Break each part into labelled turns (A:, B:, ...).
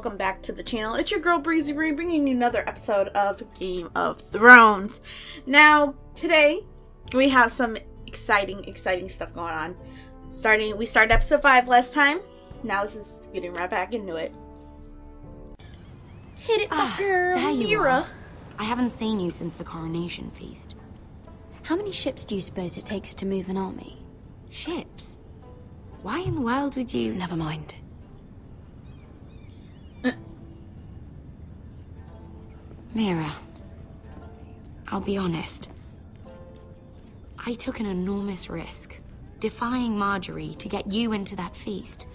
A: welcome back to the channel. It's your girl Breezy, bringing you another episode of Game of Thrones. Now, today, we have some exciting stuff going on. We started episode 5 last time. Now this is getting right back into it. Hit it, my girl,
B: there you
A: Mira.
B: are. I haven't seen you since the coronation feast.
C: How many ships do you suppose it takes to move an army?
B: Ships? Why in the world would you...
C: Never mind.
B: Mira, I'll be honest. I took an enormous risk, defying Marjorie to get you into that feast.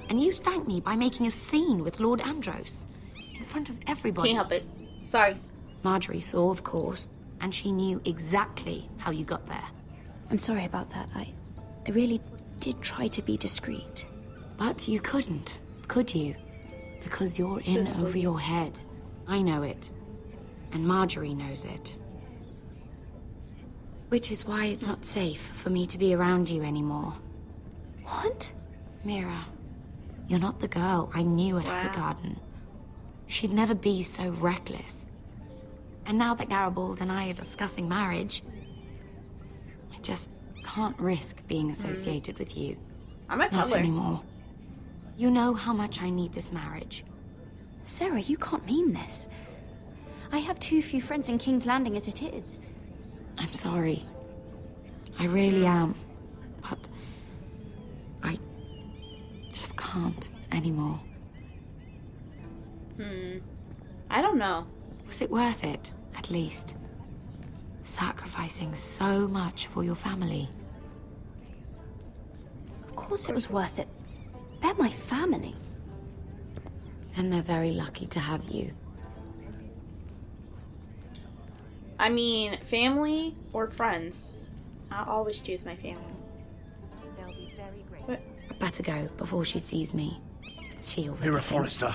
B: And you thanked me by making a scene with Lord Andros, in front of everybody.
A: Can't help it. Sorry.
B: Marjorie saw, of course, and she knew exactly how you got there.
C: I'm sorry about that. I really did try to be discreet.
B: But you couldn't, could you? Because you're in over your head. I know it. And Marjorie knows it. Which is why it's not safe for me to be around you anymore.
C: What?
B: Mira, you're not the girl I knew at Highgarden. She'd never be so reckless. And now that Garibald and I are discussing marriage, I just can't risk being associated with you.
A: I'm a
B: Not
A: teller.
B: anymore. You know how much I need this marriage.
C: Sarah, you can't mean this. I have too few friends in King's Landing as it is.
B: I'm sorry. I really am. But I just can't anymore.
A: I don't know.
B: Was it worth it, at least? Sacrificing so much for your family.
C: Of course it was worth it. They're my family.
B: And they're very lucky to have you.
A: I mean, family or friends. I'll always choose my family.
B: They'll be very grateful. I better go before she sees me. She already
D: Mira
B: thinks-
D: Forrester.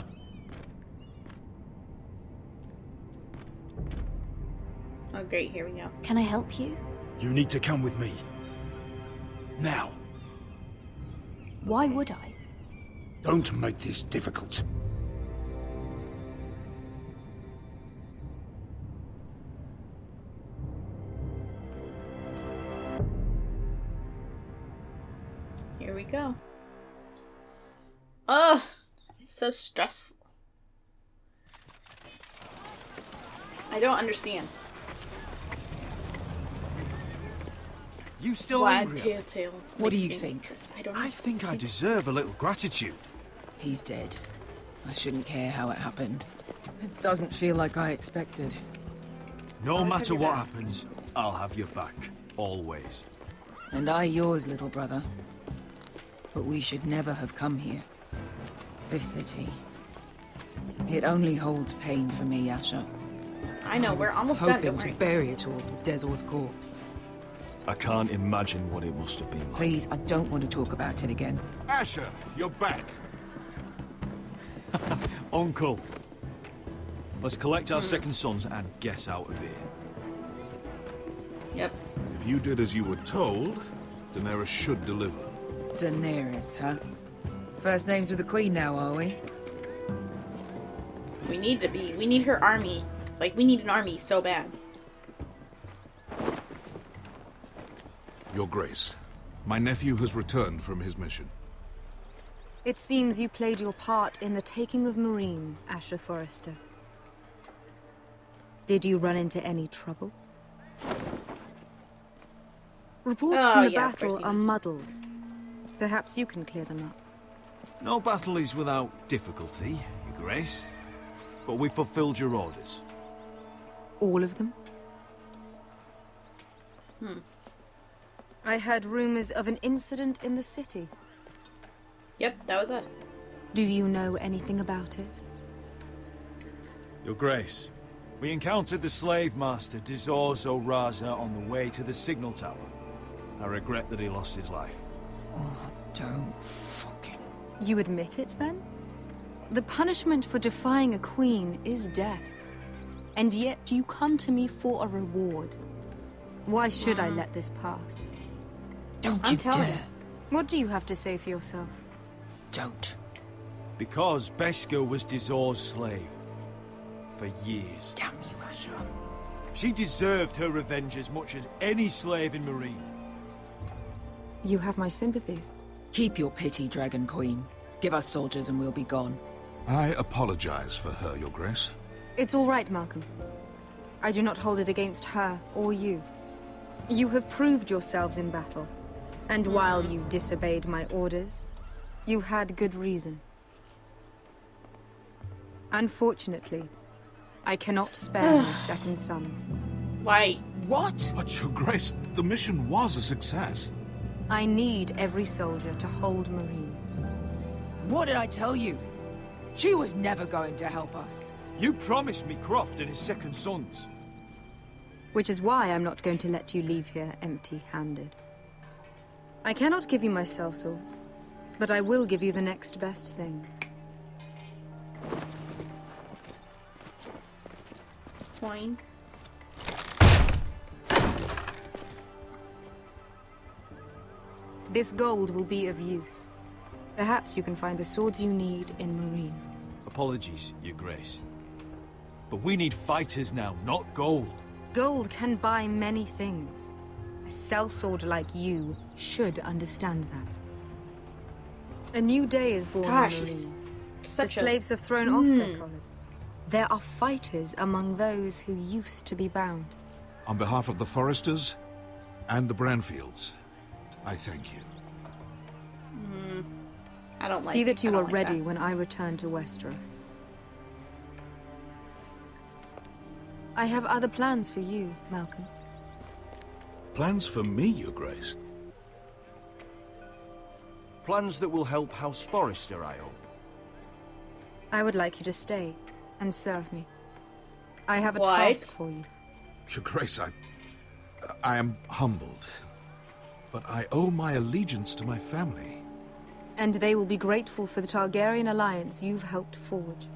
A: Oh, great. Here we go.
C: Can I help you?
D: You need to come with me. Now.
C: Why would I?
D: Don't make this difficult.
A: Here we go. Ugh. It's so stressful. I don't understand.
E: You still
A: Why
E: angry?
A: Telltale
F: What do
A: makes
F: you
A: games
F: think?
A: like this. I don't
E: I
A: know.
E: think I deserve a little gratitude.
F: He's dead. I shouldn't care how it happened. It doesn't feel like I expected.
E: No matter what happens, I'll have your back. Always.
F: And I yours, little brother. But we should never have come here. This city. It only holds pain for me, Asher.
A: I know, we're
F: was
A: almost done.
F: hoping
A: Don't
F: to
A: worry.
F: bury it all with Dezor's corpse.
E: I can't imagine what it must have been like.
F: Please, I don't want to talk about it again.
D: Asher, you're back.
E: Uncle. Let's collect our second sons and get out of here.
A: Yep.
G: If you did as you were told, Daenerys should deliver.
F: Daenerys, huh? First names with the Queen now, are we?
A: We need to be. We need her army. Like, we need an army so bad.
G: Your Grace, my nephew has returned from his mission.
H: It seems you played your part in the taking of Marine, Asher Forrester. Did you run into any trouble? Reports
A: Oh,
H: from the
A: yeah, of course
H: battle
A: he
H: are
A: knows.
H: muddled. Perhaps you can clear them up.
E: No battle is without difficulty, Your Grace. But we fulfilled your orders.
H: All of them? I heard rumors of an incident in the city.
A: Yep, that was us.
H: Do you know anything about it?
E: Your Grace, we encountered the slave master Dizorzo Raza on the way to the signal tower. I regret that he lost his life.
F: Oh, don't fucking...
H: You admit it, then? The punishment for defying a queen is death. And yet you come to me for a reward. Why should I let this pass?
F: Don't
A: I'm
F: you
A: telling
F: dare.
A: you.
H: What do you have to say for yourself?
F: Don't.
E: Because Beskha was Dizor's slave. For years.
F: Damn you, Asher.
E: She deserved her revenge as much as any slave in Marine.
H: You have my sympathies.
F: Keep your pity, Dragon Queen. Give us soldiers and we'll be gone.
G: I apologize for her, Your Grace.
H: It's all right, Malcolm. I do not hold it against her or you. You have proved yourselves in battle. And while you disobeyed my orders, you had good reason. Unfortunately, I cannot spare my second sons.
A: Why?
F: What?
G: But, Your Grace, the mission was a success.
H: I need every soldier to hold Marine.
F: What did I tell you? She was never going to help us.
E: You promised me Croft and his second sons.
H: Which is why I'm not going to let you leave here empty-handed. I cannot give you my sellswords, but I will give you the next best thing.
A: Coin.
H: This gold will be of use. Perhaps you can find the swords you need in Marine.
E: Apologies, Your Grace. But we need fighters now, not gold.
H: Gold can buy many things. A sellsword like you should understand that. A new day is born
A: Gosh,
H: in
A: he's
H: Marine. The
A: such a...
H: slaves have thrown off their collars. There are fighters among those who used to be bound.
G: On behalf of the Foresters and the Branfields, I thank you.
A: I don't like
H: See that you
A: I
H: are
A: don't like
H: ready
A: that.
H: when I return to Westeros. I have other plans for you, Malcolm.
G: Plans for me, Your Grace?
E: Plans that will help House Forrester, I hope.
H: I would like you to stay and serve me. I have a
A: What?
H: task for you.
G: Your Grace, I am humbled. But I owe my allegiance to my family.
H: And they will be grateful for the Targaryen alliance you've helped forge.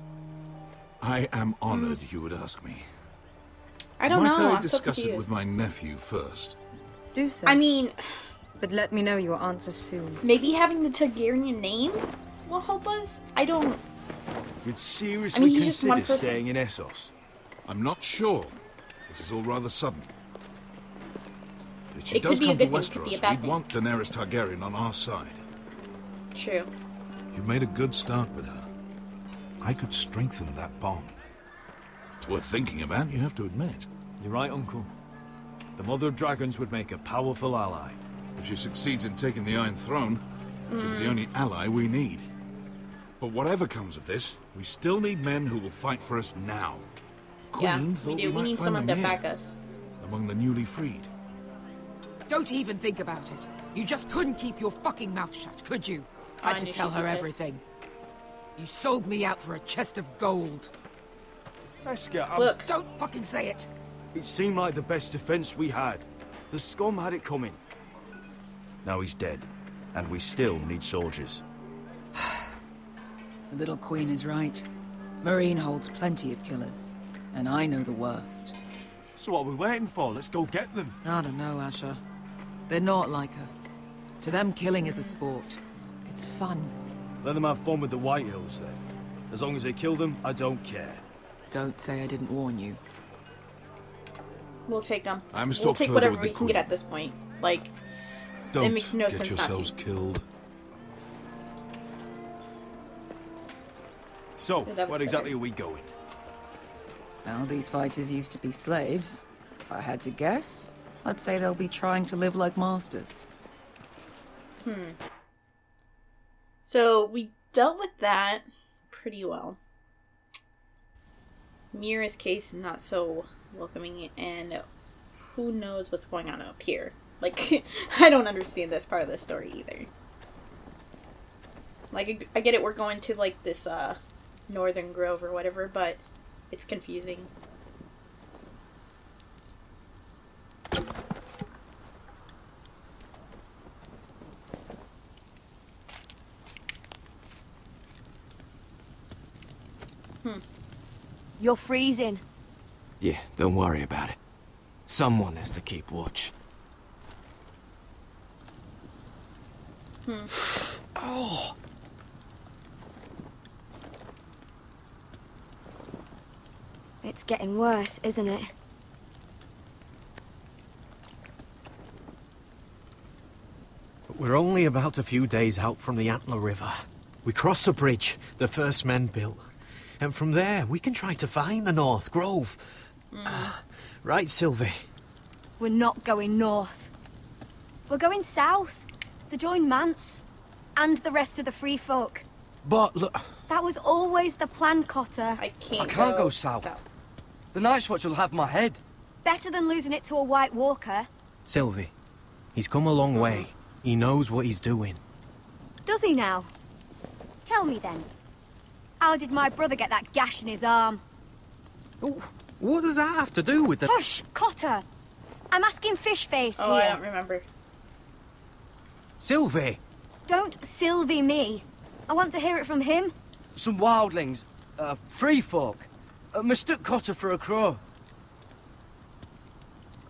G: I am honored you would ask me.
A: I don't
G: Might
A: know.
G: I
A: I'm so
G: discuss it
A: confused.
G: with my nephew first?
H: Do so.
A: I mean,
H: But let me know your answer soon.
A: maybe having the Targaryen name will help us? I don't...
E: You'd seriously
A: he's just one
E: consider
A: person.
E: staying in Essos?
G: I'm not sure. This is all rather sudden. If she
A: It could
G: does
A: be a
G: come to
A: good thing, it could be a
G: Westeros,
A: bad
G: we'd
A: thing.
G: want Daenerys Targaryen on our side.
A: True.
G: You've made a good start with her. I could strengthen that bond. It's worth thinking about, you have to admit.
E: You're right, Uncle. The Mother of Dragons would make a powerful ally.
G: If she succeeds in taking the Iron Throne, she'll be the only ally we need. But whatever comes of this, we still need men who will fight for us now. Queen
A: Yeah, we
G: thought
A: do. We
G: might
A: need
G: find
A: someone to
G: them
A: back
G: here,
A: us.
G: among the newly freed.
F: Don't even think about it. You just couldn't keep your fucking mouth shut, could you?
A: Fine,
F: Had to
A: if
F: tell
A: you
F: her
A: do this.
F: everything. You sold me out for a chest of gold.
E: Beskha,
A: Look.
F: Don't fucking say it.
E: It seemed like the best defense we had. The scum had it coming. Now he's dead, and we still need soldiers.
F: The little queen is right. Marine holds plenty of killers, and I know the worst.
E: So what are we waiting for? Let's go get them.
F: I don't know, Asher. They're not like us. To them, killing is a sport. It's fun.
E: Let them have fun with the White Hills, then. As long as they kill them, I don't care.
F: Don't say I didn't warn you.
A: We'll take them.
G: I must
A: We'll
G: talk
A: take
G: further
A: whatever
G: with the
A: we can get
G: Queen.
A: at this point. Like,
G: Don't
A: makes no
G: get
A: sense not to.
G: yourselves killed.
E: So,
A: Yeah, that was
E: where exactly are we going?
F: Well, these fighters used to be slaves. If I had to guess, I'd say they'll be trying to live like masters.
A: So we dealt with that pretty well. Mira's case not so welcoming, and who knows what's going on up here. Like, I don't understand this part of the story either. Like, I get it, we're going to, like, this, Northern Grove or whatever, but it's confusing.
I: You're freezing.
J: Yeah, don't worry about it. Someone has to keep watch.
A: Hmm.
J: Oh.
C: It's getting worse, isn't it?
J: We're only about a few days out from the Antler River. We cross a bridge the first men built. And from there, we can try to find the North Grove. Right, Sylvie?
C: We're not going north. We're going south to join Mance and the rest of the free folk.
J: But look...
C: That was always the plan, Cotter.
A: I
I: can't go south. The Night's Watch will have my head.
C: Better than losing it to a White Walker.
J: Sylvie, he's come a long way. He knows what he's doing.
C: Does he now? Tell me then. How did my brother get that gash in his arm?
J: Oh, what does that have to do with the...
C: Hush, Cotter! I'm asking Fishface here.
A: I don't remember.
J: Sylvie!
C: Don't Sylvie me. I want to hear it from him.
I: Some wildlings, free folk, mistook Cotter for a crow.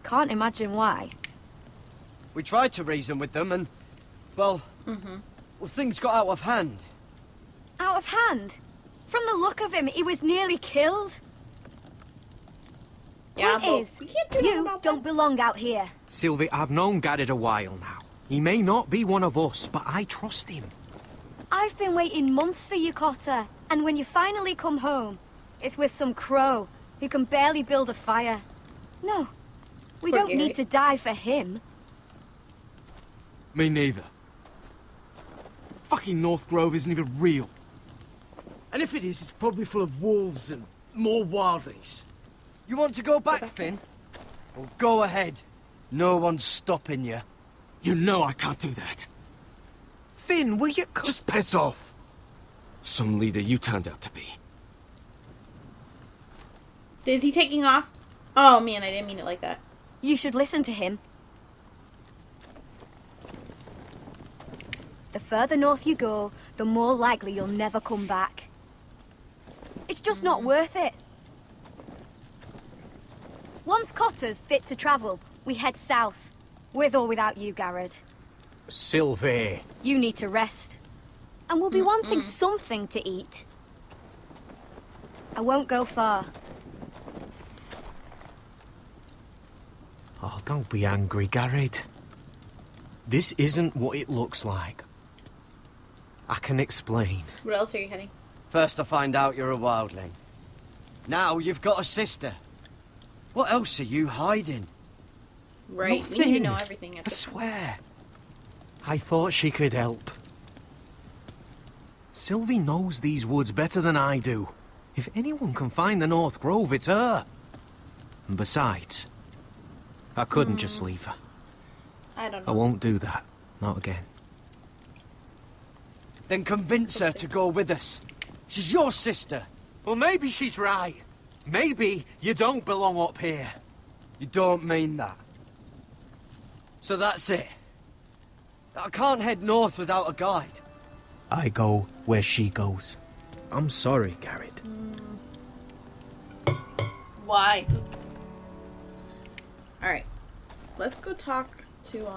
C: Can't imagine why.
I: We tried to reason with them and, well, things got out of hand.
C: Out of hand? From the look of him, he was nearly killed.
A: Yeah,
C: Point is,
A: we can't do
C: you
A: about
C: don't belong out here.
J: Sylvie, I've known Garrett a while now. He may not be one of us, but I trust him.
C: I've been waiting months for you, Cotter. And when you finally come home, it's with some crow who can barely build a fire. No, we don't need to die for him.
J: Me neither. Fucking North Grove isn't even real. And if it is, it's probably full of wolves and more wildlings.
I: You want to go back, Finn? Well, go ahead. No one's stopping you.
J: You know I can't do that. Finn, will you...
G: Just piss off.
J: Some leader you turned out to be.
A: Is he taking off? Oh man, I didn't mean it like that.
C: You should listen to him. The further north you go, the more likely you'll never come back. It's just not worth it. Once Cotter's fit to travel, we head south. With or without you, Garrett.
J: Sylvie.
C: You need to rest. And we'll be wanting something to eat. I won't go far.
J: Oh, don't be angry, Garrett. This isn't what it looks like. I can explain.
A: Where else are you heading?
I: First I find out you're a wildling. Now you've got a sister. What else are you hiding?
A: Right,
J: Nothing.
A: we need to know everything.
J: I swear. I thought she could help. Sylvie knows these woods better than I do. If anyone can find the North Grove, it's her. And besides, I couldn't just leave her.
A: I don't know.
J: I won't do that. Not again.
I: Then convince her to go with us. She's your sister.
J: Well, maybe she's right. Maybe you don't belong up here.
I: You don't mean that. So that's it. I can't head north without a guide.
J: I go where she goes. I'm sorry, Garrett.
A: Why? Alright. Let's go talk to,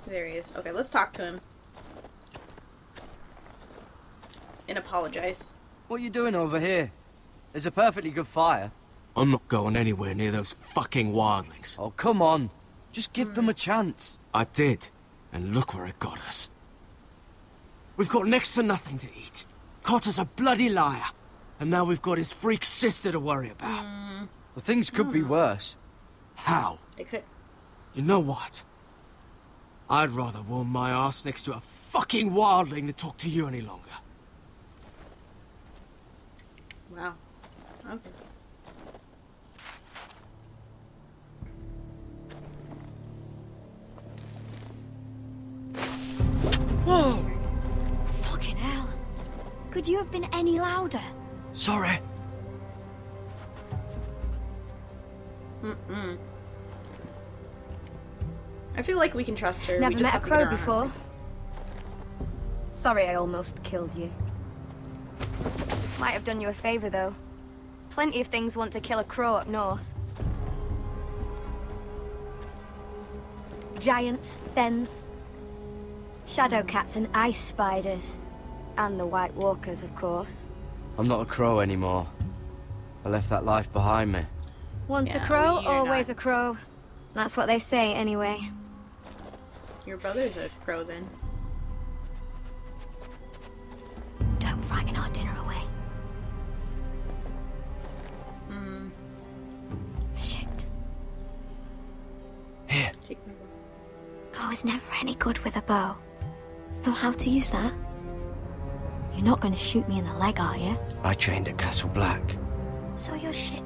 A: There he is. Okay, let's talk to him. And apologize.
I: What are you doing over here? There's a perfectly good fire.
J: I'm not going anywhere near those fucking wildlings.
I: Oh, come on. Just give them a chance.
J: I did. And look where it got us. We've got next to nothing to eat. Cotter's a bloody liar. And now we've got his freak sister to worry about.
I: Well, things could be worse.
J: How?
A: They could.
J: You know what? I'd rather warm my ass next to a fucking wildling than talk to you any longer.
A: Wow. Okay.
I: Whoa!
C: Fucking hell. Could you have been any louder?
I: Sorry.
A: I feel like we can trust her.
C: Never
A: We just
C: met a
A: have to get her
C: crow
A: on our
C: before.
A: side.
C: Sorry I almost killed you. Might have done you a favor, though. Plenty of things want to kill a crow up north. Giants, thens, shadow cats and ice spiders. And the White Walkers, of course.
I: I'm not a crow anymore. I left that life behind me.
C: Once
A: Yeah,
C: a crow,
A: you're
C: always
A: not.
C: a crow. That's what they say, anyway.
A: Your brother's a crow then.
B: Don't frighten our dinner away. Shit.
I: Here.
A: Take my bow.
B: I was never any good with a bow. Know how to use that? You're not going to shoot me in the leg, are you?
I: I trained at Castle Black.
B: So you're shit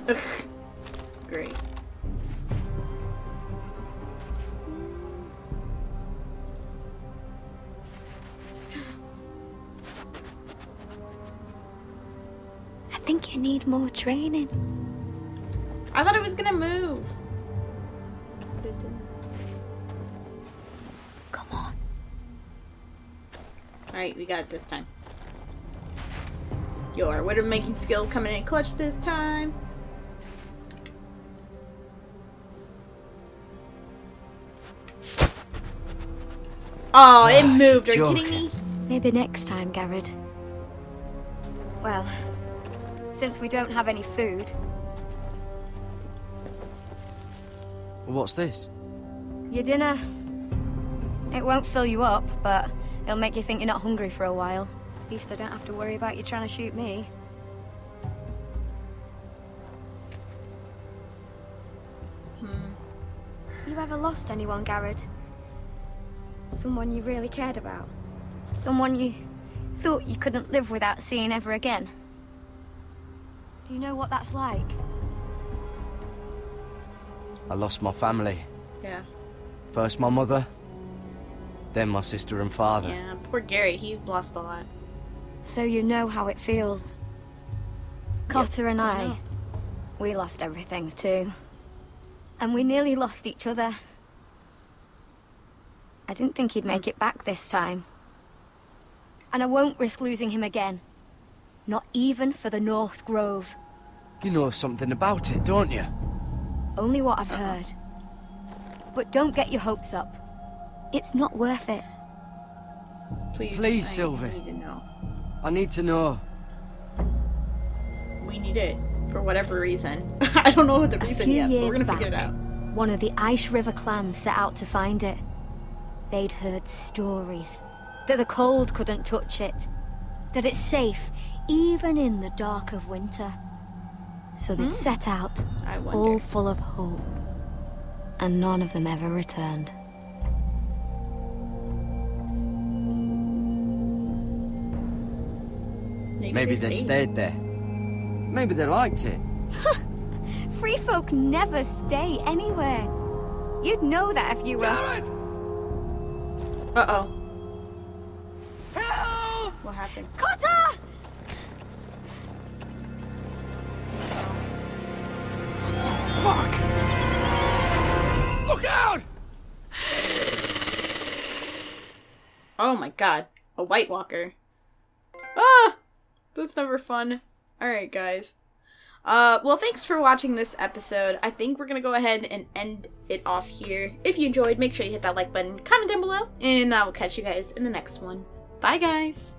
B: then.
A: Great.
B: I think you need more training.
A: I thought it was gonna move. But it didn't.
B: Come on.
A: Alright, we got it this time. Your widowmaking skills coming in clutch this time. Oh, it moved. Are you kidding me?
B: Maybe next time, Garrett.
C: Well, since we don't have any food,
I: What's this?
C: your dinner. It won't fill you up, but it'll make you think you're not hungry for a while. At least I don't have to worry about you trying to shoot me. You ever lost anyone, Garrett? Someone you really cared about? Someone you thought you couldn't live without seeing ever again? Do you know what that's like?
I: I lost my family.
A: Yeah.
I: First my mother, then my sister and father.
A: Yeah, poor Gary. He lost a lot.
C: So you know how it feels. Cotter and
A: I
C: I,
A: know.
C: we lost everything too. And we nearly lost each other. I didn't think he'd make it back this time. And I won't risk losing him again. Not even for the North Grove.
I: You know something about it, don't you?
C: Only what I've heard. But don't get your hopes up. It's not worth it.
I: Please,
A: I
I: Sylvie.
A: need to know.
I: I need to know.
A: We need it for whatever reason. I don't know what the
C: A
A: reason
C: few
A: yet, but we're
C: years
A: gonna
C: back,
A: figure it out.
C: one of the Ice River clans set out to find it. They'd heard stories that the cold couldn't touch it, that it's safe even in the dark of winter. So they'd set out,
A: I wonder.
C: all full of hope, and none of them ever returned.
I: Maybe they stayed there. Maybe they liked it.
C: Free folk never stay anywhere. You'd know that if you were.
A: Uh-oh. What happened?
C: Cotter!
E: Fuck! Look out!
A: Oh my god. A White Walker. Ah! That's never fun. Alright, guys. Well, thanks for watching this episode. I think we're gonna go ahead and end it off here. If you enjoyed, make sure you hit that like button, comment down below, and I will catch you guys in the next one. Bye, guys!